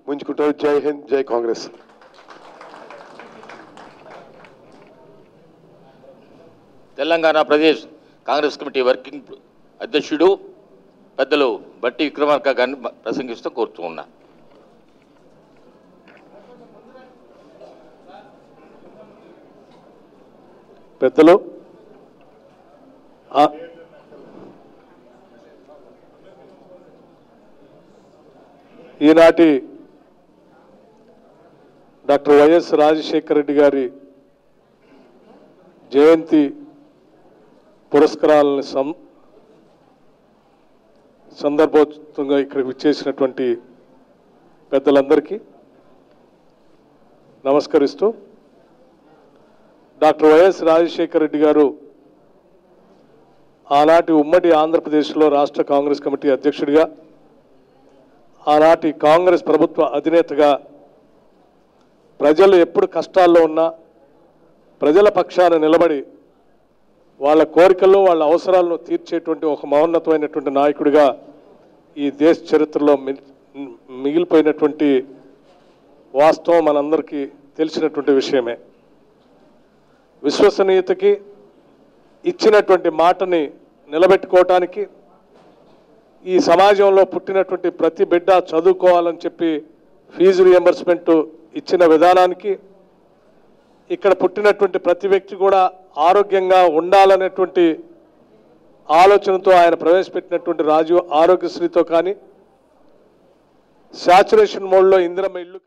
ముంచుకుంటారు. జై హింద్, జై Congress. Telangana Pradesh Congress committee working అధ్యక్షుడు పెద్దలు బట్టి విక్రమార్క గారిని ప్రసంగిస్తూ కోరుతున్నా. పెద్దలు, ఈనాటి డాక్టర్ వైఎస్ రాజశేఖర రెడ్డి గారి జయంతి పురస్కారాలను సందర్భోచితంగా ఇక్కడికి విచ్చేసినటువంటి పెద్దలందరికీ నమస్కరిస్తూ, డాక్టర్ వైఎస్ రాజశేఖర రెడ్డి గారు ఆనాటి ఉమ్మడి ఆంధ్రప్రదేశ్లో రాష్ట్ర కాంగ్రెస్ కమిటీ అధ్యక్షుడిగా, ఆనాటి కాంగ్రెస్ ప్రభుత్వ అధినేతగా ప్రజలు ఎప్పుడు కష్టాల్లో ఉన్నా ప్రజల పక్షాన నిలబడి వాళ్ళ కోరికల్లో వాళ్ళ అవసరాలను తీర్చేటువంటి ఒక మహోన్నతమైనటువంటి నాయకుడిగా ఈ దేశ చరిత్రలో మిగిలిపోయినటువంటి వాస్తవం మనందరికీ తెలిసినటువంటి విషయమే. విశ్వసనీయతకి, ఇచ్చినటువంటి మాటని నిలబెట్టుకోవటానికి, ఈ సమాజంలో పుట్టినటువంటి ప్రతి బిడ్డ చదువుకోవాలని చెప్పి ఫీజు రియంబర్స్మెంట్ ఇచ్చిన విధానానికి, ఇక్కడ పుట్టినటువంటి ప్రతి వ్యక్తి కూడా ఆరోగ్యంగా ఉండాలనేటువంటి ఆలోచనతో ఆయన ప్రవేశపెట్టినటువంటి రాజీవ్ ఆరోగ్యశ్రీతో కానీ, శాచురేషన్ మోడ్లో ఇందిరమ్మ ఇల్లు